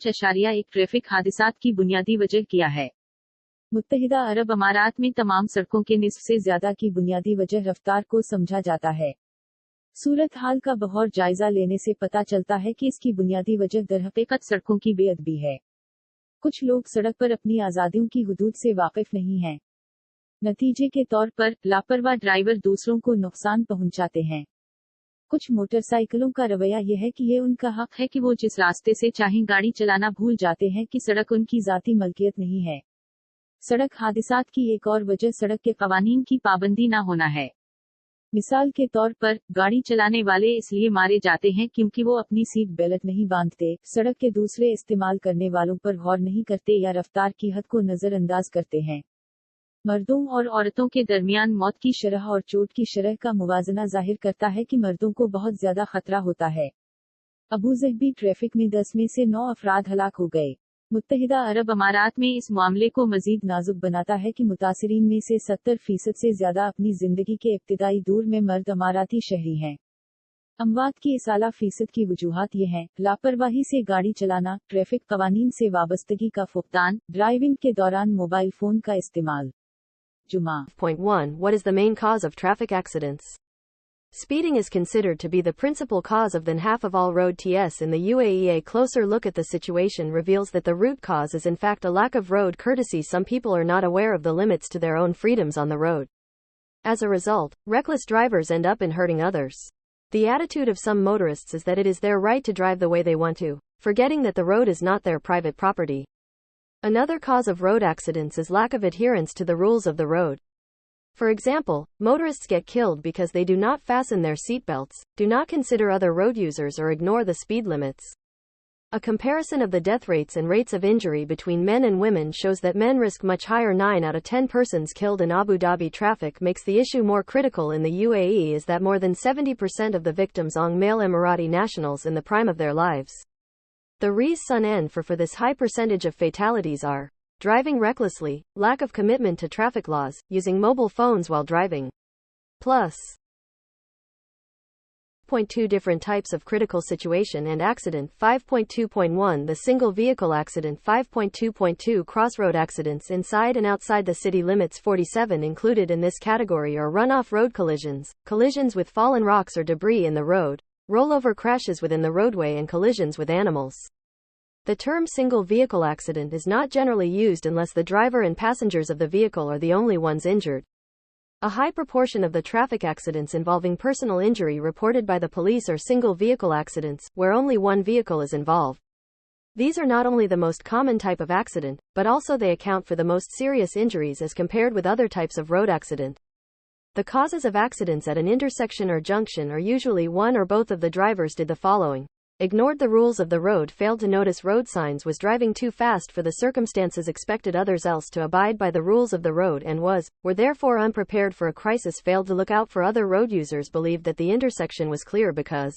5.1 traffic हादसात की बुनियादी वजह क्या है? मुत्तहिदा अरब अमारात में तमाम सड़कों के निस्फ से ज्यादा की बुनियादी वजह रफ्तार को समझा जाता है। सूरत हाल का बगौर जायजा लेने से पता चलता है कि इसकी बुनियादी वजह दरहकीकत सड़कों की बेअदबी है। कुछ लोग सड़क पर अपनी आज़ादियों की हुदूद से वाकिफ नहीं हैं। नतीजे के तौर पर लापरवाह ड्राइवर दूसरों को नुकसान पहुंचाते हैं। कुछ मोटरसाइकिलों का रवैया यह है कि ये उनका हक है कि वो जिस रास्ते से चाहें गाड़ी चलाना भूल जाते हैं कि सड़क उनकी जाती मलकियत नहीं है। सड़क हादसात की एक और वजह सड़क के कवानीन की पाबंदी न होना है। मिसाल के तौर पर गाड़ी चलाने वाले इसलिए मारे जाते हैं क्योंकि वो अपनी सीट बेल्ट नहीं बांधते, सड़क के दूसरे इस्तेमाल करने वालों पर गौर नहीं करते या रफ्तार की हद को नजरअंदाज करते हैं। मर्दों और औरतों के दरमियान मौत की शरह और चोट की शरह का मुवाजना जाहिर करता है कि मर्दों को बहुत ज्यादा खतरा होता है। अबूज़हबी ट्रैफिक में 10 में से 9 अफराद हलाक हो गए। मुत्तहिदा अरब अमारात में इस मामले को मजीद नाजुक बनाता है कि मुतासिरीन में से 70% से ज्यादा अपनी जिंदगी के इब्तिदाई दौर में मर्द अमाराती शहरी हैं। अमवात की 60% की वजूहात ये हैं: लापरवाही से गाड़ी चलाना, ट्रैफिक कवानीन से वाबस्तगी का फुकदान, ड्राइविंग के दौरान मोबाइल फोन का इस्तेमाल। Juma. Point 1. What is the main cause of traffic accidents? Speeding is considered to be the principal cause of than half of all road TS in the UAE. A closer look at the situation reveals that the root cause is in fact a lack of road courtesy. Some people are not aware of the limits to their own freedoms on the road. As a result, reckless drivers end up in hurting others. The attitude of some motorists is that it is their right to drive the way they want to, forgetting that the road is not their private property. Another cause of road accidents is lack of adherence to the rules of the road. For example, motorists get killed because they do not fasten their seatbelts, do not consider other road users, or ignore the speed limits. A comparison of the death rates and rates of injury between men and women shows that men risk much higher. 9 out of 10 persons killed in Abu Dhabi traffic. Makes the issue more critical in the UAE is that more than 70% of the victims are male Emirati nationals in the prime of their lives. The reason for this high percentage of fatalities are driving recklessly, lack of commitment to traffic laws, using mobile phones while driving. Plus. Point 2. Different types of critical situation and accident. 5.2.1 The single vehicle accident. 5.2.2 Crossroad accidents inside and outside the city limits. 47 included in this category are runoff road collisions, collisions with fallen rocks or debris in the road, rollover crashes within the roadway, and collisions with animals. The term single vehicle accident is not generally used unless the driver and passengers of the vehicle are the only ones injured. A high proportion of the traffic accidents involving personal injury reported by the police are single vehicle accidents, where only one vehicle is involved. These are not only the most common type of accident, but also they account for the most serious injuries as compared with other types of road accident. The causes of accidents at an intersection or junction are usually one or both of the drivers did the following: ignored the rules of the road, failed to notice road signs, was driving too fast for the circumstances, expected others else to abide by the rules of the road and were therefore unprepared for a crisis, failed to look out for other road users, believed that the intersection was clear because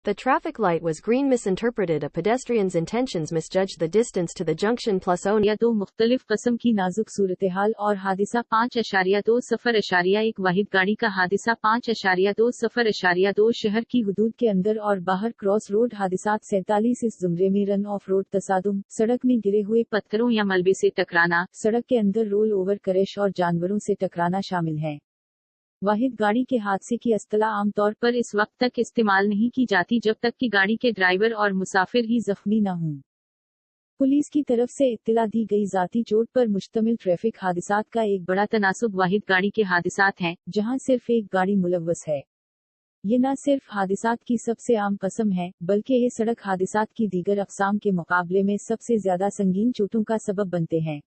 the traffic light was green, misinterpreted a pedestrian's intentions, misjudged the distance to the junction, plus own या 2 मुख्तलिफ कस्म की नाजुक सूरत-ए-हाल और हादिसा। 5.2.1 वाहिद गाड़ी का हादिसा। 5.2.2 शहर की हुदूद के अंदर और बाहर क्रॉस रोड हादिसात। 47 इस जुमरे में रन ऑफ रोड तसादुम, सड़क में गिरे हुए पत्थरों या मलबे से टकराना, सड़क के अंदर रोल ओवर क्रैश और जानवरों से टकराना शामिल है। वाहिद गाड़ी के हादसे की अस्तलाह आमतौर पर इस वक्त तक इस्तेमाल नहीं की जाती जब तक कि गाड़ी के ड्राइवर और मुसाफिर ही जख्मी न हों। पुलिस की तरफ से इत्तला दी गई जाती चोट पर मुश्तमिल ट्रैफिक हादसात का एक बड़ा तनासुब वाहिद गाड़ी के हादसात हैं, जहां सिर्फ एक गाड़ी मुलव्वस है। ये न सिर्फ हादसात की सबसे आम कस्म है, बल्कि ये सड़क हादसात की दीगर अक़साम के मुकाबले में सबसे ज्यादा संगीन चोटों का सबब बनते हैं।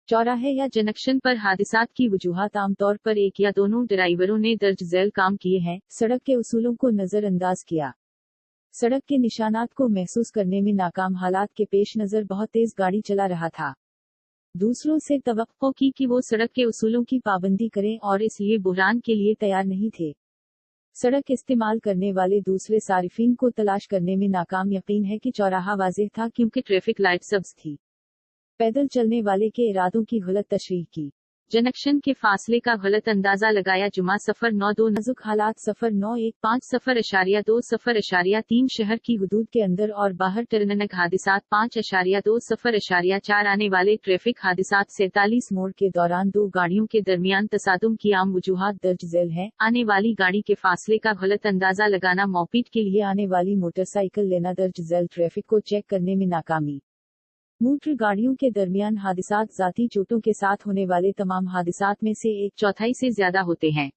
चौराहे या जंक्शन पर हादसात की वजूहात आमतौर पर एक या दोनों ड्राइवरों ने दर्ज झेल काम किए हैं, सड़क के उसूलों को नजरअंदाज किया, सड़क के निशानात को महसूस करने में नाकाम, हालात के पेश नजर बहुत तेज गाड़ी चला रहा था, दूसरों से तवक्को की कि वो सड़क के उसूलों की पाबंदी करें और इसलिए बुहरान के लिए तैयार नहीं थे। सड़क इस्तेमाल करने वाले दूसरे सारिफीन को तलाश करने में नाकाम, यकीन है कि चौराहा वाज़ेह था क्योंकि ट्रैफिक लाइट सब्ज थी। पैदल चलने वाले के इरादों की गलत तशरीह की। जंक्शन के फासले का गलत अंदाजा लगाया। जुमा 092 नाजुक हालात 0915 0.2 0.3 शहर की हुदूद के अंदर और बाहर टर्ननक हादिसात 5.2 0.4 आने वाले ट्रैफिक हादिसात 47 मोड़ के दौरान दो गाड़ियों के दरमियान तसादुम की आम वजूहात दर्ज झेल है। आने वाली गाड़ी के फासले का गलत अंदाजा लगाना, मॉपिड के लिए आने वाली मोटरसाइकिल लेना, दर्ज झेल ट्रैफिक को चेक करने में नाकामी। मोटर गाड़ियों के दरमियान हादिसात जाती चोटों के साथ होने वाले तमाम हादिसात में से 1/4 से ज्यादा होते हैं।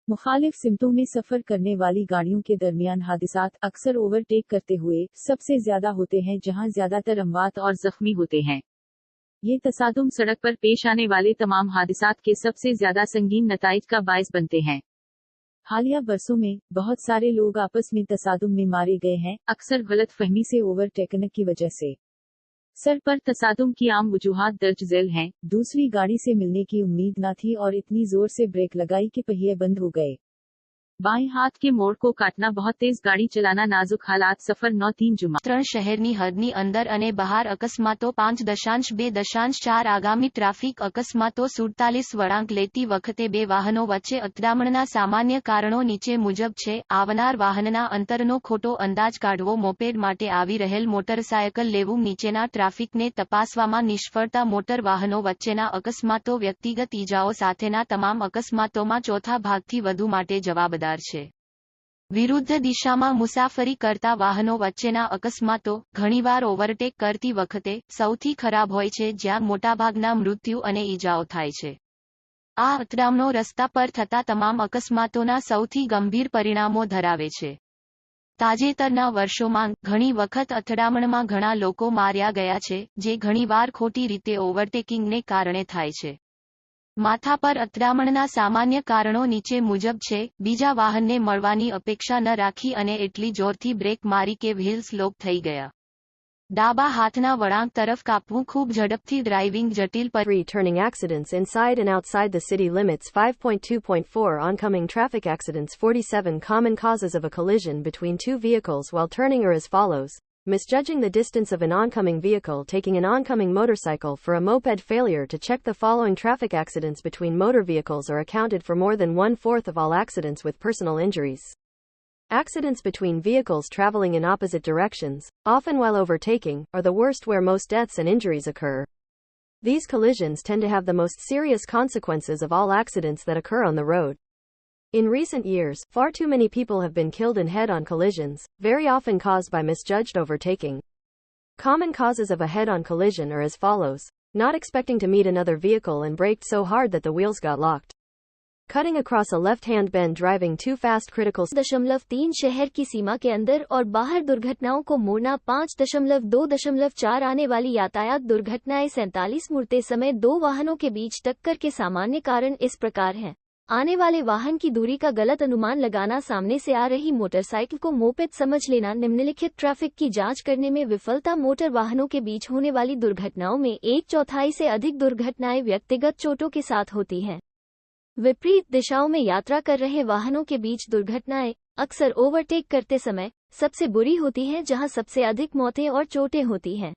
मुखालिफ सिमतों में सफर करने वाली गाड़ियों के दरमियान हादिसात अक्सर ओवरटेक करते हुए सबसे ज्यादा होते हैं, जहां ज्यादातर अमवात और जख्मी होते हैं। ये तसादुम सड़क पर पेश आने वाले तमाम हादिसात के सबसे ज्यादा संगीन नताइज का बायस बनते हैं। हालिया बरसों में बहुत सारे लोग आपस में तसादुम में मारे गए हैं, अक्सर गलत फहमी से ओवरटेकन की वजह से। सर पर तसादुम की आम वजूहात दर्ज झेल हैं। दूसरी गाड़ी से मिलने की उम्मीद न थी और इतनी जोर से ब्रेक लगाई कि पहिए बंद हो गए। बाएं हाथ के मोड़ को काटना, बहुत तेज गाड़ी चलाना, नाजुक हालात 093 जुमा 3 શહેરની હદની અંદર અને બહાર અકસ્માતો 5.2.4 આગામી ટ્રાફિક અકસ્માતો 47 વળાંક લેતી વખતે બે વાહનો વચ્ચે અથડામણના સામાન્ય કારણો નીચે મુજબ છે। આવનાર વાહનના અંતરનો ખોટો અંદાજ કાઢવો, મોપેડ માટે આવી રહેલ મોટરસાયકલ લેવું, નીચેના ટ્રાફિકને તપાસવામાં નિષ્ફળતા, મોટર વાહનો વચ્ચેના અકસ્માતો, વ્યક્તિગત ઈજાઓ સાથેના તમામ અકસ્માતોમાં ચોથા ભાગથી વધુ માટે જવાબદાર છે। વિરુદ્ધ દિશામાં મુસાફરી કરતા વાહનો વચ્ચેના અકસ્માતો ઘણીવાર ઓવરટેક કરતી વખતે સૌથી ખરાબ હોય છે, જ્યાં મોટાભાગના મૃત્યુ અને ઈજાઓ થાય છે। આ અથડામણો રસ્તા પર થતા તમામ અકસ્માતોના સૌથી ગંભીર પરિણામો ધરાવે છે। તાજેતરના વર્ષોમાં ઘણી વખત અથડામણમાં ઘણા લોકો માર્યા ગયા છે, જે ઘણીવાર ખોટી રીતે ઓવરટેકિંગને કારણે થાય છે। માથા પર અથડામણના સામાન્ય કારણો નીચે મુજબ છે। બીજા વાહનને મળવાની અપેક્ષા ન રાખી અને એટલી જોરથી બ્રેક મારી કે વ્હીલ્સ લોક થઈ ગયા। ડાબા હાથના વળાંક તરફ કાપવું, ખૂબ ઝડપથી ડ્રાઇવિંગ, જટિલ turning accidents inside and outside the city limits 5.2.4 oncoming traffic accidents 47 common causes of a collision between two vehicles while turning are as follows. Misjudging the distance of an oncoming vehicle, taking an oncoming motorcycle for a moped, failure to check the following traffic accidents between motor vehicles are accounted for more than 1/4 of all accidents with personal injuries. Accidents between vehicles traveling in opposite directions, often while overtaking, are the worst, where most deaths and injuries occur. These collisions tend to have the most serious consequences of all accidents that occur on the road. In recent years, far too many people have been killed in head-on collisions, very often caused by misjudged overtaking. Common causes of a head-on collision are as follows. Not expecting to meet another vehicle and braked so hard that the wheels got locked. Cutting across a left-hand bend, driving too fast, critical 3 शहर की सीमा के अंदर और बाहर दुर्घटनाओं को मोड़ना, 5.2.4 आने वाली यातायात दुर्घटनाएं 47 मुड़ते समय दो वाहनों के बीच टक्कर के सामान्य कारण इस प्रकार हैं। आने वाले वाहन की दूरी का गलत अनुमान लगाना, सामने से आ रही मोटरसाइकिल को मोपेड समझ लेना, निम्नलिखित ट्रैफिक की जांच करने में विफलता। मोटर वाहनों के बीच होने वाली दुर्घटनाओं में 1/4 से अधिक दुर्घटनाएं व्यक्तिगत चोटों के साथ होती हैं। विपरीत दिशाओं में यात्रा कर रहे वाहनों के बीच दुर्घटनाएं अक्सर ओवरटेक करते समय सबसे बुरी होती हैं, जहां सबसे अधिक मौतें और चोटें होती हैं।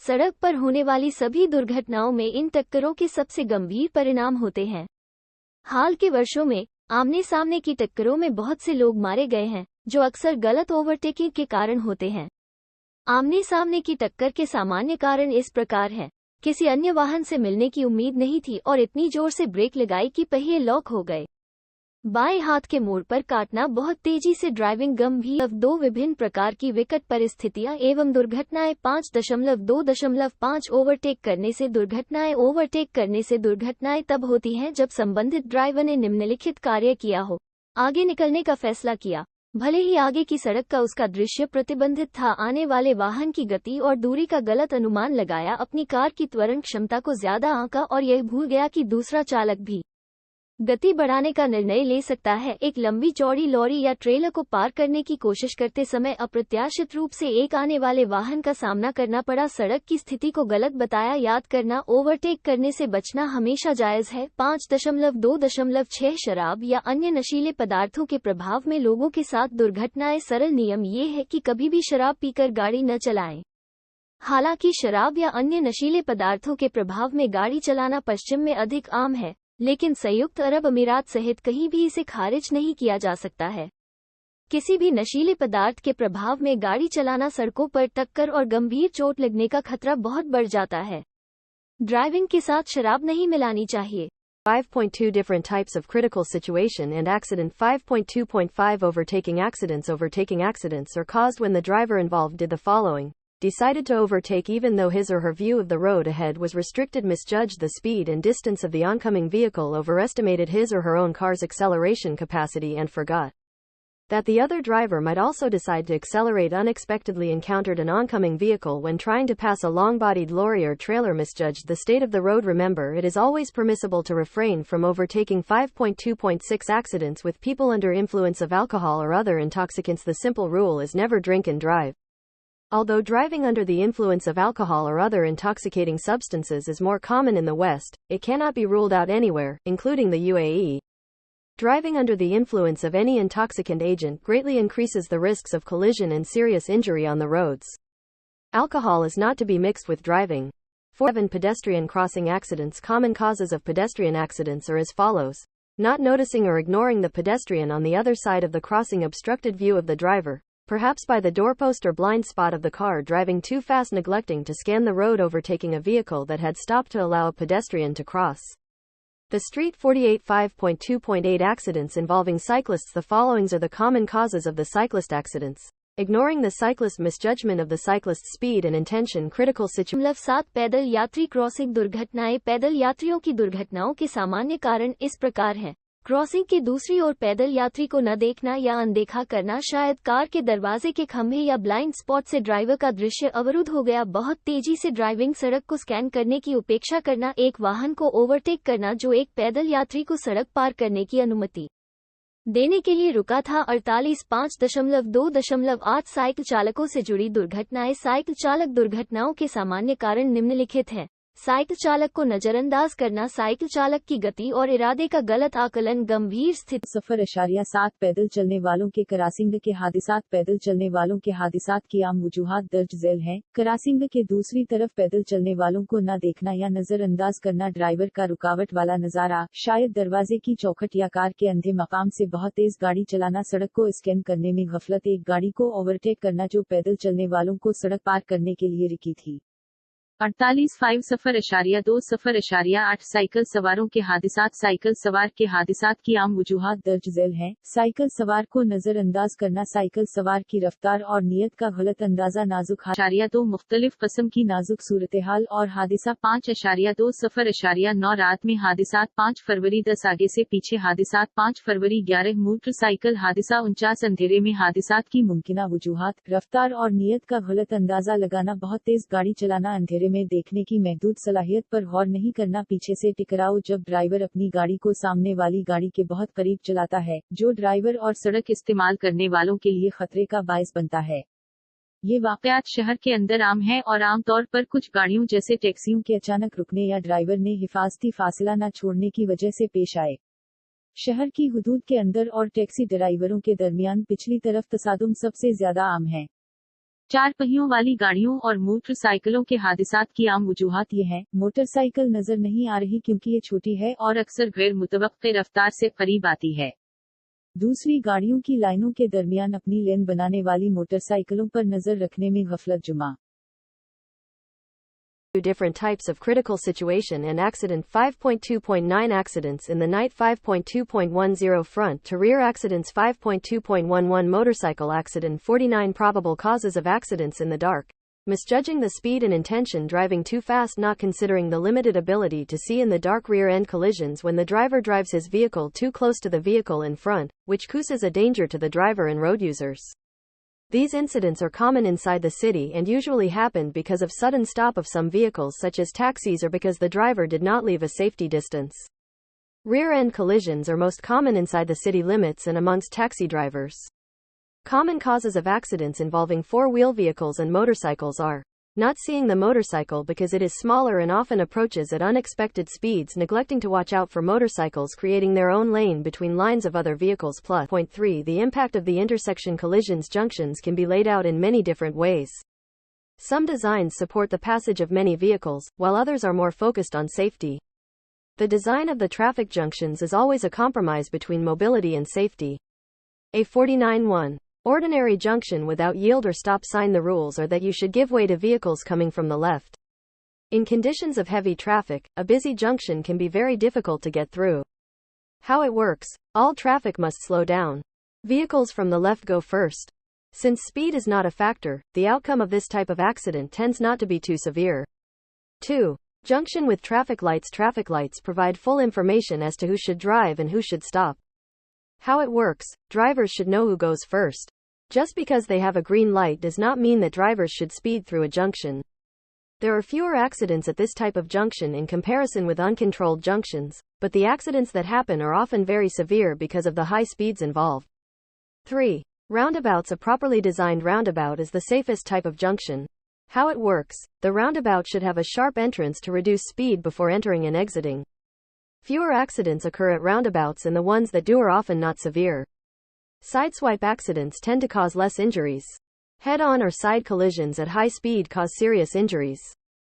सड़क पर होने वाली सभी दुर्घटनाओं में इन टक्करों के सबसे गंभीर परिणाम होते हैं। हाल के वर्षों में आमने सामने की टक्करों में बहुत से लोग मारे गए हैं, जो अक्सर गलत ओवरटेकिंग के कारण होते हैं। आमने सामने की टक्कर के सामान्य कारण इस प्रकार हैं। किसी अन्य वाहन से मिलने की उम्मीद नहीं थी और इतनी जोर से ब्रेक लगाई कि पहिए लॉक हो गए। बाएं हाथ के मोड़ पर काटना, बहुत तेजी से ड्राइविंग, गंभीर। दो विभिन्न प्रकार की विकट परिस्थितियां एवं दुर्घटनाएं। 5.2.5 ओवरटेक करने से दुर्घटनाएं। ओवरटेक करने से दुर्घटनाएं तब होती हैं जब संबंधित ड्राइवर ने निम्नलिखित कार्य किया हो। आगे निकलने का फैसला किया, भले ही आगे की सड़क का उसका दृश्य प्रतिबंधित था। आने वाले वाहन की गति और दूरी का गलत अनुमान लगाया। अपनी कार की त्वरण क्षमता को ज्यादा आंका और यह भूल गया कि दूसरा चालक भी गति बढ़ाने का निर्णय ले सकता है। एक लंबी चौड़ी लॉरी या ट्रेलर को पार करने की कोशिश करते समय अप्रत्याशित रूप से एक आने वाले वाहन का सामना करना पड़ा। सड़क की स्थिति को गलत बताया। याद करना, ओवरटेक करने से बचना हमेशा जायज है। 5.2.6 शराब या अन्य नशीले पदार्थों के प्रभाव में लोगों के साथ दुर्घटनाएं। सरल नियम ये है कि कभी भी शराब पीकर गाड़ी न चलाएं। हालांकि शराब या अन्य नशीले पदार्थों के प्रभाव में गाड़ी चलाना पश्चिम में अधिक आम है, लेकिन संयुक्त अरब अमीरात सहित कहीं भी इसे खारिज नहीं किया जा सकता है। किसी भी नशीले पदार्थ के प्रभाव में गाड़ी चलाना सड़कों पर टक्कर और गंभीर चोट लगने का खतरा बहुत बढ़ जाता है। ड्राइविंग के साथ शराब नहीं मिलानी चाहिए। 5.2 Different types of critical situation and accident. 5.2.5 Overtaking accidents. Overtaking accidents are caused when the driver involved did the following: decided to overtake even though his or her view of the road ahead was restricted, misjudged the speed and distance of the oncoming vehicle, overestimated his or her own car's acceleration capacity, and forgot that the other driver might also decide to accelerate, unexpectedly encountered an oncoming vehicle when trying to pass a long-bodied lorry or trailer, misjudged the state of the road. Remember, it is always permissible to refrain from overtaking. 5.2.6 Accidents with people under influence of alcohol or other intoxicants. The simple rule is never drink and drive. Although driving under the influence of alcohol or other intoxicating substances is more common in the West, it cannot be ruled out anywhere, including the UAE. Driving under the influence of any intoxicant agent greatly increases the risks of collision and serious injury on the roads. Alcohol is not to be mixed with driving. 7 Pedestrian crossing accidents. Common causes of pedestrian accidents are as follows: not noticing or ignoring the pedestrian on the other side of the crossing, obstructed view of the driver, perhaps by the doorpost or blind spot of the car, driving too fast, neglecting to scan the road, overtaking a vehicle that had stopped to allow a pedestrian to cross the street. 48 5.2.8 Accidents involving cyclists. The followings are the common causes of the cyclist accidents: ignoring the cyclist, misjudgment of the cyclist's speed and intention, critical situation. 7 पैदल यात्री crossing दुर्घटनाएं। पैदल यात्रियों की दुर्घटनाओं के सामान्य कारण इस प्रकार हैं: क्रॉसिंग की दूसरी ओर पैदल यात्री को न देखना या अनदेखा करना, शायद कार के दरवाजे के खंभे या ब्लाइंड स्पॉट से ड्राइवर का दृश्य अवरुद्ध हो गया, बहुत तेजी से ड्राइविंग, सड़क को स्कैन करने की उपेक्षा करना, एक वाहन को ओवरटेक करना जो एक पैदल यात्री को सड़क पार करने की अनुमति देने के लिए रुका था। 48 5.2.8 साइकिल चालकों से जुड़ी दुर्घटनाएं। साइकिल चालक दुर्घटनाओं के सामान्य कारण निम्नलिखित हैं: साइकिल चालक को नजरअंदाज करना, साइकिल चालक की गति और इरादे का गलत आकलन, गंभीर स्थिति। 0.7 पैदल चलने वालों के क्रॉसिंग के हादसात। पैदल चलने वालों के हादसात की आम वजूहात दर्ज झेल हैं: क्रॉसिंग के दूसरी तरफ पैदल चलने वालों को न देखना या नजरअंदाज करना, ड्राइवर का रुकावट वाला नजारा, शायद दरवाजे की चौखट या कार के अंधे मकाम से बहुत तेज गाड़ी चलाना, सड़क को स्कैन करने में गफलत, एक गाड़ी को ओवरटेक करना जो पैदल चलने वालों को सड़क पार करने के लिए रुकी थी। 48 5.2 0.8 साइकिल सवारों के हादसात। साइकिल सवार के हादसात की आम वजूहात दर्ज झेल हैं: साइकिल सवार को नजरअंदाज करना, साइकिल सवार की रफ्तार और नियत का गलत अंदाजा, नाजुक 2 मुख्तलिफ किस्म की नाजुक सूरत हाल और हादसा। 5.2 0.9 रात में हादसात। 5 फरवरी 10 आगे से पीछे हादसात। 5 फरवरी 11 मोटरसाइकिल हादसा। 49 अंधेरे में हादसात की मुमकिना वजूहात, रफ्तार और नियत का गलत अंदाजा लगाना, बहुत तेज गाड़ी चलाना, अंधेरे में देखने की महदूद सलाहियत पर गौर नहीं करना, पीछे से टकराव, जब ड्राइवर अपनी गाड़ी को सामने वाली गाड़ी के बहुत करीब चलाता है, जो ड्राइवर और सड़क इस्तेमाल करने वालों के लिए खतरे का बायस बनता है। ये वाकयात शहर के अंदर आम है और आमतौर पर कुछ गाड़ियों जैसे टैक्सियों के अचानक रुकने या ड्राइवर ने हिफाजती फासला न छोड़ने की वजह से पेश आए। शहर की हुदूद के अंदर और टैक्सी ड्राइवरों के दरमियान पिछली तरफ तसादुम सबसे ज्यादा आम है। 4 पहियों वाली गाड़ियों और मोटरसाइकिलों के हादसात की आम वजूहात ये हैं: मोटरसाइकिल नजर नहीं आ रही क्योंकि ये छोटी है और अक्सर गैर मुतवक्के रफ्तार से करीब आती है। दूसरी गाड़ियों की लाइनों के दरमियान अपनी लेन बनाने वाली मोटरसाइकिलों पर नजर रखने में गफलत। जुमा। Different types of critical situation and accident. 5.2.9 Accidents in the night. 5.2.10 Front to rear accidents. 5.2.11 Motorcycle accident. 49 Probable causes of accidents in the dark: misjudging the speed and intention, driving too fast, not considering the limited ability to see in the dark, rear end collisions when the driver drives his vehicle too close to the vehicle in front, which causes a danger to the driver and road users. These incidents are common inside the city and usually happen because of sudden stop of some vehicles such as taxis or because the driver did not leave a safety distance. Rear-end collisions are most common inside the city limits and amongst taxi drivers. Common causes of accidents involving four-wheel vehicles and motorcycles are: not seeing the motorcycle because it is smaller and often approaches at unexpected speeds, neglecting to watch out for motorcycles creating their own lane between lines of other vehicles. Plus, 3. The impact of the intersection collisions. Junctions can be laid out in many different ways. Some designs support the passage of many vehicles, while others are more focused on safety. The design of the traffic junctions is always a compromise between mobility and safety. A49-1. Ordinary junction without yield or stop sign. The rules are that you should give way to vehicles coming from the left. In conditions of heavy traffic, a busy junction can be very difficult to get through. How it works: all traffic must slow down. Vehicles from the left go first. Since speed is not a factor, the outcome of this type of accident tends not to be too severe. 2. Junction with traffic lights. Traffic lights provide full information as to who should drive and who should stop. How it works: drivers should know who goes first. Just because they have a green light does not mean that drivers should speed through a junction. There are fewer accidents at this type of junction in comparison with uncontrolled junctions, but the accidents that happen are often very severe because of the high speeds involved. 3. Roundabouts. A properly designed roundabout is the safest type of junction. How it works: the roundabout should have a sharp entrance to reduce speed before entering and exiting. Fewer accidents occur at roundabouts, and the ones that do are often not severe. Sideswipe accidents tend to cause less injuries. Head-on or side collisions at high speed cause serious injuries.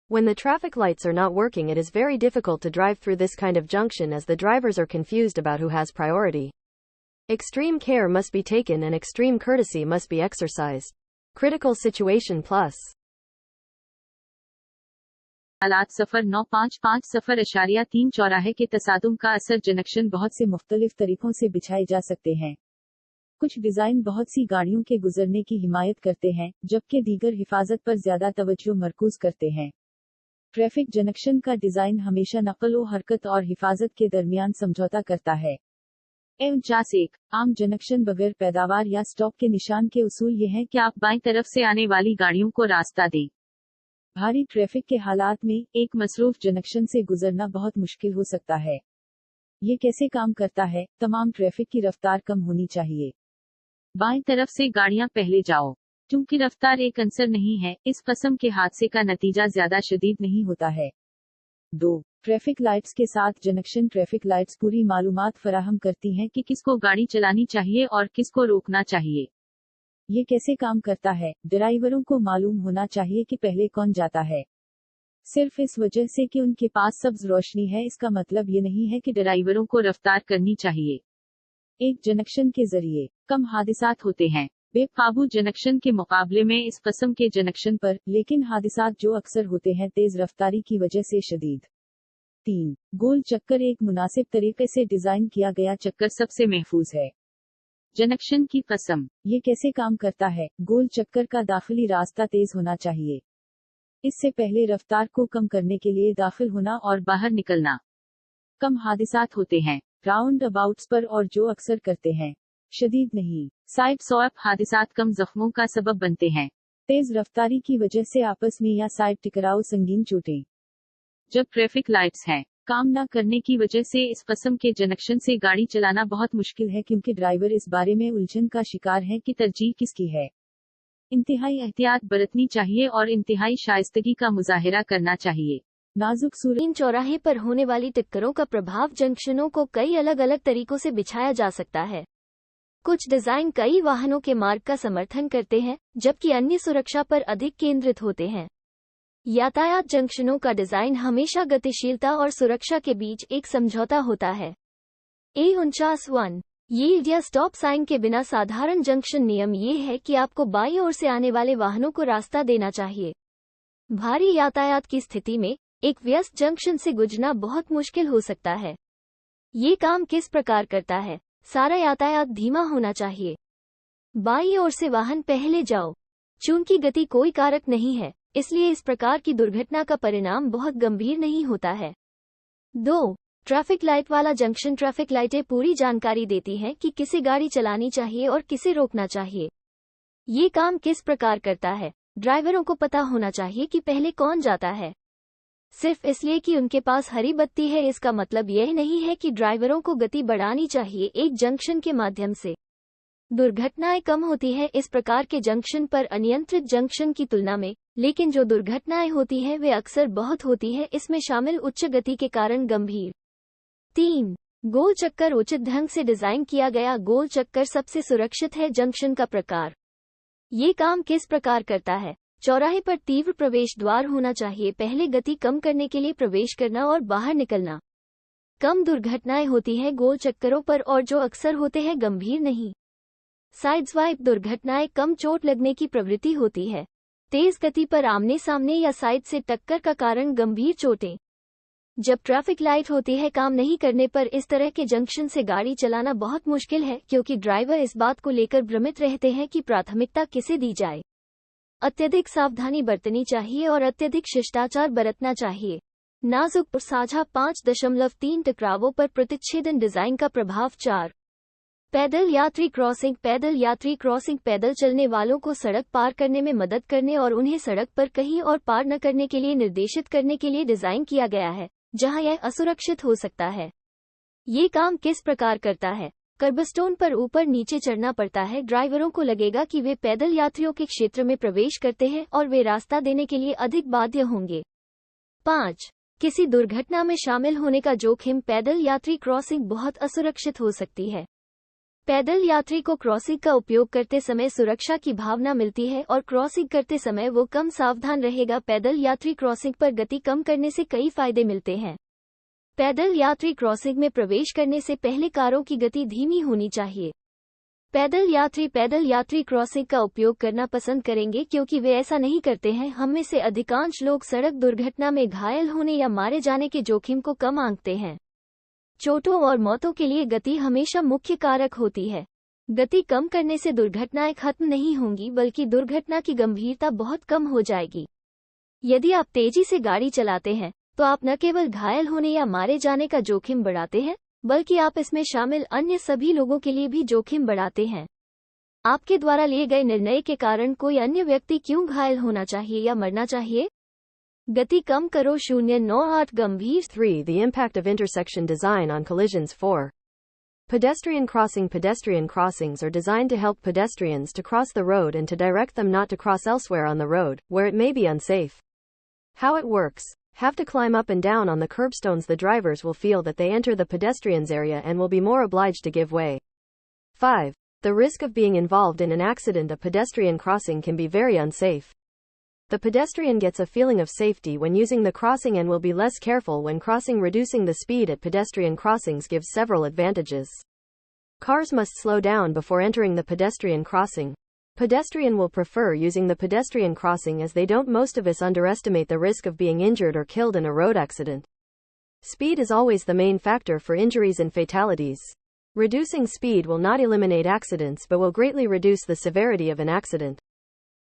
When the traffic lights are not working, it is very difficult to drive through this kind of junction as the drivers are confused about who has priority. Extreme care must be taken and extreme courtesy must be exercised. Critical situation plus. हालात सफर 955-0.3 चौराहे के तसादुम का असर junction बहुत से मुख्तलिफ तरीकों से बिछाए जा सकते हैं। कुछ डिजाइन बहुत सी गाड़ियों के गुजरने की हिमायत करते हैं, जबकि दीगर हिफाजत पर ज्यादा तवज्जो मरकूज करते हैं। ट्रैफिक जंक्शन का डिजाइन हमेशा नकल व हरकत और हिफाजत के दरमियान समझौता करता है। 49-1 आम जंक्शन बगैर पैदावार या स्टॉप के निशान के उसूल ये हैं कि आप बाईं तरफ से आने वाली गाड़ियों को रास्ता दें। भारी ट्रैफिक के हालात में एक मसरूफ जंक्शन से गुजरना बहुत मुश्किल हो सकता है। ये कैसे काम करता है? तमाम ट्रैफिक की रफ्तार कम होनी चाहिए। बाईं तरफ से गाड़ियां पहले जाओ। चूंकि रफ्तार एक अंसर नहीं है, इस किस्म के हादसे का नतीजा ज्यादा शदीद नहीं होता है। 2. ट्रैफिक लाइट्स के साथ जंक्शन। ट्रैफिक लाइट्स पूरी मालूमात फराहम करती हैं कि किसको गाड़ी चलानी चाहिए और किसको रोकना चाहिए। ये कैसे काम करता है? ड्राइवरों को मालूम होना चाहिए कि पहले कौन जाता है। सिर्फ इस वजह से कि उनके पास सब्ज रोशनी है, इसका मतलब ये नहीं है कि ड्राइवरों को रफ्तार करनी चाहिए। एक जंक्शन के जरिए कम हादिसात होते हैं बेकाबू जंक्शन के मुकाबले में इस किस्म के जंक्शन पर, लेकिन हादिसात जो अक्सर होते हैं तेज रफ्तारी की वजह से शदीद। 3. गोल चक्कर। एक मुनासिब तरीके से डिजाइन किया गया चक्कर सबसे महफूज है। जंक्शन की किस्म। ये कैसे काम करता है? गोल चक्कर का दाखिली रास्ता तेज होना चाहिए। इससे पहले रफ्तार को कम करने के लिए दाखिल होना और बाहर निकलना। कम हादिसात होते हैं राउंड अबाउट्स पर और जो अक्सर करते हैं शदीद नहीं। साइड स्वैप हादिसात कम जख्मों का सबब बनते हैं। तेज रफ्तारी की वजह से आपस में या साइड टकराव संगीन चोटें। जब ट्रैफिक लाइट्स हैं काम न करने की वजह से इस किस्म के जंक्शन से गाड़ी चलाना बहुत मुश्किल है, क्योंकि ड्राइवर इस बारे में उलझन का शिकार है कि तरजीह किसकी है। इंतहाई एहतियात बरतनी चाहिए और इंतहाई शाइस्तगी का मुजाहिरा करना चाहिए। नाजुक सूरत। चौराहे पर होने वाली टक्करों का प्रभाव जंक्शनों को कई अलग अलग तरीकों से बिछाया जा सकता है। कुछ डिजाइन कई वाहनों के मार्ग का समर्थन करते हैं, जबकि अन्य सुरक्षा पर अधिक केंद्रित होते हैं। यातायात जंक्शनों का डिजाइन हमेशा गतिशीलता और सुरक्षा के बीच एक समझौता होता है। A49-1 यील्ड या स्टॉप साइन के बिना साधारण जंक्शन नियम ये है कि आपको बाईं ओर से आने वाले वाहनों को रास्ता देना चाहिए। भारी यातायात की स्थिति में एक व्यस्त जंक्शन से गुजरना बहुत मुश्किल हो सकता है। ये काम किस प्रकार करता है? सारा यातायात धीमा होना चाहिए। बाईं ओर से वाहन पहले जाओ। चूंकि गति कोई कारक नहीं है, इसलिए इस प्रकार की दुर्घटना का परिणाम बहुत गंभीर नहीं होता है। 2. ट्रैफिक लाइट वाला जंक्शन। ट्रैफिक लाइटें पूरी जानकारी देती हैं कि किसे गाड़ी चलानी चाहिए और किसे रोकना चाहिए। ये काम किस प्रकार करता है? ड्राइवरों को पता होना चाहिए कि पहले कौन जाता है। सिर्फ इसलिए कि उनके पास हरी बत्ती है, इसका मतलब यह नहीं है कि ड्राइवरों को गति बढ़ानी चाहिए। एक जंक्शन के माध्यम से दुर्घटनाएं कम होती हैं इस प्रकार के जंक्शन पर अनियंत्रित जंक्शन की तुलना में, लेकिन जो दुर्घटनाएं होती हैं वे अक्सर बहुत होती हैं, इसमें शामिल उच्च गति के कारण गंभीर। 3. गोल चक्कर। उचित ढंग से डिजाइन किया गया गोल चक्कर सबसे सुरक्षित है। जंक्शन का प्रकार। ये काम किस प्रकार करता है? चौराहे पर तीव्र प्रवेश द्वार होना चाहिए। पहले गति कम करने के लिए प्रवेश करना और बाहर निकलना। कम दुर्घटनाएं होती हैं गोल चक्करों पर और जो अक्सर होते हैं गंभीर नहीं। साइड स्वाइप दुर्घटनाएं कम चोट लगने की प्रवृत्ति होती है। तेज गति पर आमने सामने या साइड से टक्कर का कारण गंभीर चोटें। जब ट्रैफिक लाइट होती है काम नहीं करने पर इस तरह के जंक्शन से गाड़ी चलाना बहुत मुश्किल है, क्योंकि ड्राइवर इस बात को लेकर भ्रमित रहते हैं कि प्राथमिकता किसे दी जाए। अत्यधिक सावधानी बरतनी चाहिए और अत्यधिक शिष्टाचार बरतना चाहिए। नाजुक और साझा 5.3 टकरावों पर प्रतिच्छेदन डिजाइन का प्रभाव। 4 पैदल यात्री क्रॉसिंग। पैदल यात्री क्रॉसिंग पैदल चलने वालों को सड़क पार करने में मदद करने और उन्हें सड़क पर कहीं और पार न करने के लिए निर्देशित करने के लिए डिजाइन किया गया है, जहां यह असुरक्षित हो सकता है। ये काम किस प्रकार करता है? कर्बस्टोन पर ऊपर नीचे चढ़ना पड़ता है। ड्राइवरों को लगेगा कि वे पैदल यात्रियों के क्षेत्र में प्रवेश करते हैं और वे रास्ता देने के लिए अधिक बाध्य होंगे। 5 किसी दुर्घटना में शामिल होने का जोखिम। पैदल यात्री क्रॉसिंग बहुत असुरक्षित हो सकती है। पैदल यात्री को क्रॉसिंग का उपयोग करते समय सुरक्षा की भावना मिलती है और क्रॉसिंग करते समय वो कम सावधान रहेगा। पैदल यात्री क्रॉसिंग पर गति कम करने से कई फायदे मिलते हैं। पैदल यात्री क्रॉसिंग में प्रवेश करने से पहले कारों की गति धीमी होनी चाहिए। पैदल यात्री क्रॉसिंग का उपयोग करना पसंद करेंगे क्योंकि वे ऐसा नहीं करते हैं। हम में से अधिकांश लोग सड़क दुर्घटना में घायल होने या मारे जाने के जोखिम को कम आंकते हैं। चोटों और मौतों के लिए गति हमेशा मुख्य कारक होती है। गति कम करने से दुर्घटनाएं खत्म नहीं होंगी, बल्कि दुर्घटना की गंभीरता बहुत कम हो जाएगी। यदि आप तेजी से गाड़ी चलाते हैं तो आप न केवल घायल होने या मारे जाने का जोखिम बढ़ाते हैं, बल्कि आप इसमें शामिल अन्य सभी लोगों के लिए भी जोखिम बढ़ाते हैं। आपके द्वारा लिए गए निर्णय के कारण कोई अन्य व्यक्ति क्यों घायल होना चाहिए या मरना चाहिए? गति कम करो। 098 गंभीर। 3. The impact of intersection design on collisions. 4. Pedestrian crossing. Pedestrian crossings are designed to help pedestrians to cross the road and to direct them not to cross elsewhere on the road, where it may be unsafe. How it works. Have to climb up and down on the curbstones. The drivers will feel that they enter the pedestrians area and will be more obliged to give way. 5. The risk of being involved in an accident. A pedestrian crossing can be very unsafe. The pedestrian gets a feeling of safety when using the crossing and will be less careful when crossing. Reducing the speed at pedestrian crossings gives several advantages. Cars must slow down before entering the pedestrian crossing. Pedestrian will prefer using the pedestrian crossing as they don't. Most of us underestimate the risk of being injured or killed in a road accident. Speed is always the main factor for injuries and fatalities. Reducing speed will not eliminate accidents but will greatly reduce the severity of an accident.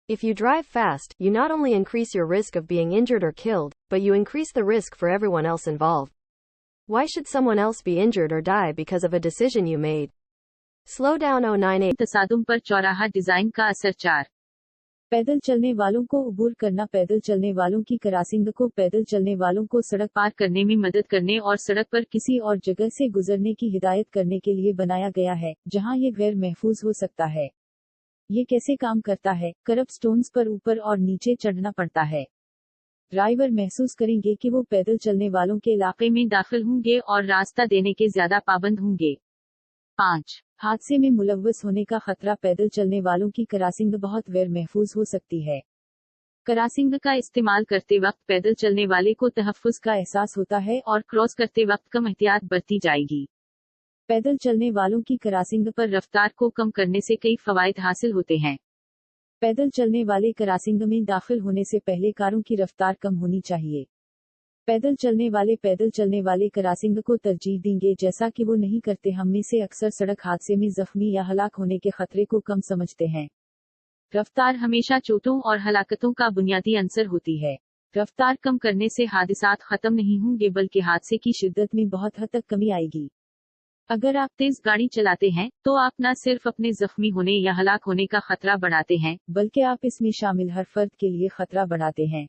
If you drive fast, you not only increase your risk of being injured or killed, but you increase the risk for everyone else involved. Why should someone else be injured or die because of a decision you made? Slow down. 098 तसादुम पर चौराहा design का असर। 4 पैदल चलने वालों को अबूर करना। पैदल चलने वालों की क्रॉसिंग को पैदल चलने वालों को सड़क पार करने में मदद करने और सड़क पर किसी और जगह से गुजरने की हिदायत करने के लिए बनाया गया है, जहां ये गैर महफूज हो सकता है। ये कैसे काम करता है? कर्ब स्टोन्स पर ऊपर और नीचे चढ़ना पड़ता है। ड्राइवर महसूस करेंगे कि वो पैदल चलने वालों के इलाके में दाखिल होंगे और रास्ता देने के ज्यादा पाबंद होंगे। 5 हादसे में मुलव्वस होने का खतरा। पैदल चलने वालों की क्रॉसिंग बहुत गैर महफूज हो सकती है। क्रॉसिंग का इस्तेमाल करते वक्त पैदल चलने वाले को तहफ्फुज का एहसास होता है और क्रॉस करते वक्त कम एहतियात बरती जाएगी। पैदल चलने वालों की क्रॉसिंग पर रफ्तार को कम करने से कई फवायद हासिल होते हैं। पैदल चलने वाले क्रॉसिंग में दाखिल होने से पहले कारों की रफ्तार कम होनी चाहिए। पैदल चलने वाले क्रॉसिंग को तरजीह देंगे, जैसा कि वो नहीं करते। हम में से अक्सर सड़क हादसे में जख्मी या हलाक होने के खतरे को कम समझते हैं। रफ्तार हमेशा चोटों और हलाकतों का बुनियादी अंसर होती है। रफ्तार कम करने से हादसात खत्म नहीं होंगे, बल्कि हादसे की शिद्दत में बहुत हद तक कमी आएगी। अगर आप तेज गाड़ी चलाते हैं तो आप न सिर्फ अपने जख्मी होने या हलाक होने का खतरा बढ़ाते हैं, बल्कि आप इसमें शामिल हर फर्द के लिए खतरा बढ़ाते हैं।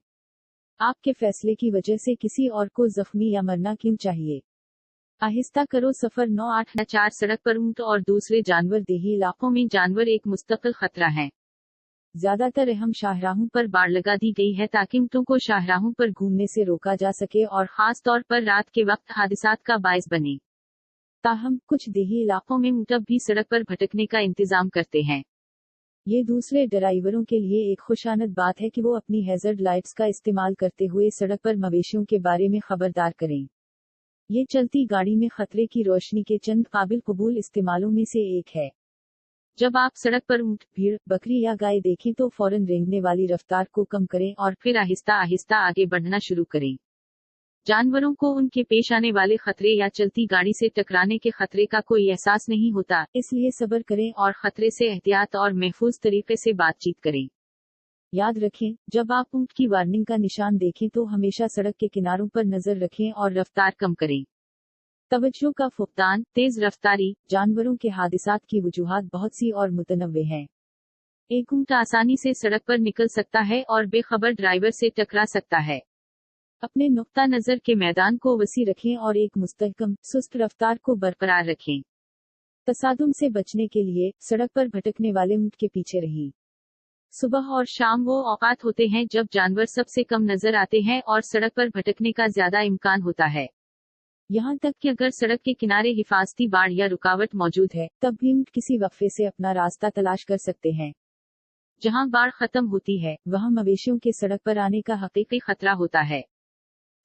आपके फैसले की वजह से किसी और को जख्मी या मरना क्यों चाहिए? आहिस्ता करो सफर। 984 सड़क पर ऊंट और दूसरे जानवर। देही इलाकों में जानवर एक मुस्तकिल खतरा है। ज्यादातर अहम शाहराहों पर बाड़ लगा दी गई है ताकि ऊंटों को शाहराहों पर घूमने से रोका जा सके और खास तौर पर रात के वक्त हादसात का बायस बने। ताहम कुछ देही इलाकों में ऊंट भी सड़क पर भटकने का इंतजाम करते हैं। ये दूसरे ड्राइवरों के लिए एक खुशानद बात है कि वो अपनी हैजर्ड लाइट्स का इस्तेमाल करते हुए सड़क पर मवेशियों के बारे में खबरदार करें। ये चलती गाड़ी में खतरे की रोशनी के चंद काबिल कबूल इस्तेमालों में से एक है। जब आप सड़क पर ऊंट, भीड़, बकरी या गाय देखें तो फौरन रेंगने वाली रफ्तार को कम करें और फिर आहिस्ता आहिस्ता आगे बढ़ना शुरू करें। जानवरों को उनके पेश आने वाले खतरे या चलती गाड़ी से टकराने के खतरे का कोई एहसास नहीं होता, इसलिए सब्र करें और खतरे से एहतियात और महफूज तरीके से बातचीत करें। याद रखें, जब आप ऊंट की वार्निंग का निशान देखें तो हमेशा सड़क के किनारों पर नजर रखें और रफ्तार कम करें। तवज्जो का फुकदान, तेज रफ्तारी, जानवरों के हादिसात की वजूहात बहुत सी और मुतनव्वे हैं। एक ऊंट आसानी से सड़क पर निकल सकता है और बेखबर ड्राइवर से टकरा सकता है। अपने नुक्ता नजर के मैदान को वसी रखें और एक मुस्तहकम, सुस्त रफ्तार को बरकरार रखें। तसादुम से बचने के लिए सड़क पर भटकने वाले ऊंट के पीछे रहें। सुबह और शाम वो औकात होते हैं जब जानवर सबसे कम नजर आते हैं और सड़क पर भटकने का ज्यादा इम्कान होता है। यहाँ तक कि अगर सड़क के किनारे हिफाजती बाड़ या रुकावट मौजूद है, तब भी ऊंट किसी वक्फे से अपना रास्ता तलाश कर सकते हैं। जहाँ बाड़ खत्म होती है, वहाँ मवेशियों के सड़क पर आने का हकीकी खतरा होता है।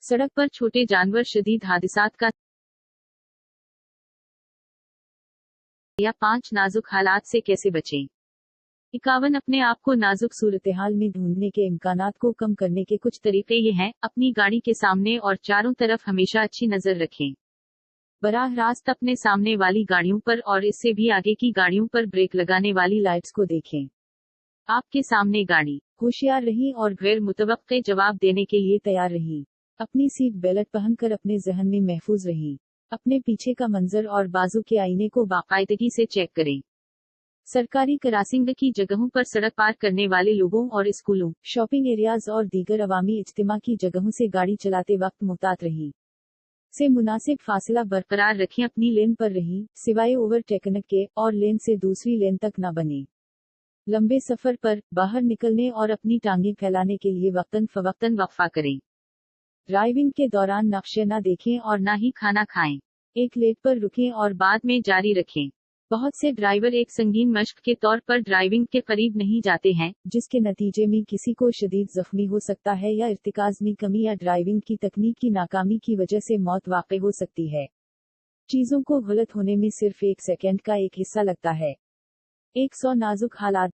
सड़क पर छोटे जानवर शदीद हादिसात का या 5 नाजुक हालात से कैसे बचें। 51 अपने आप को नाजुक सूरत-ए-हाल में ढूंढने के इम्कानात को कम करने के कुछ तरीके ये हैं। अपनी गाड़ी के सामने और चारों तरफ हमेशा अच्छी नजर रखें। बराह रास्त अपने सामने वाली गाड़ियों पर और इससे भी आगे की गाड़ियों पर ब्रेक लगाने वाली लाइट्स को देखें। आपके सामने गाड़ी, होशियार रहीं और गैर मुतवक्के जवाब देने के लिए तैयार रहीं। अपनी सीट बेल्ट पहनकर अपने जहन में महफूज रहीं। अपने पीछे का मंजर और बाजू के आईने को बाकायदगी से चेक करें। सरकारी क्रॉसिंग की जगहों पर सड़क पार करने वाले लोगों और स्कूलों, शॉपिंग एरियाज और दीगर अवामी इज्तिमा की जगहों से गाड़ी चलाते वक्त मुहतात रहीं। से मुनासिब फासला बरकरार रखें। अपनी लेन पर रहीं, सिवाय ओवरटेकन के, और लेन से दूसरी लेन तक न बने। लंबे सफर पर बाहर निकलने और अपनी टांगें फैलाने के लिए वक्तन फवक्तन वक्फा करें। ड्राइविंग के दौरान नक्शे न देखें और न ही खाना खाएं। एक लेट पर रुकें और बाद में जारी रखें। बहुत से ड्राइवर एक संगीन मश्क के तौर पर ड्राइविंग के करीब नहीं जाते हैं, जिसके नतीजे में किसी को शदीद जख्मी हो सकता है या इर्तिकाज में कमी या ड्राइविंग की तकनीक की नाकामी की वजह से मौत वाक़ई हो सकती है। चीजों को गलत होने में सिर्फ 1 सेकंड का एक हिस्सा लगता है। 100 नाजुक हालात।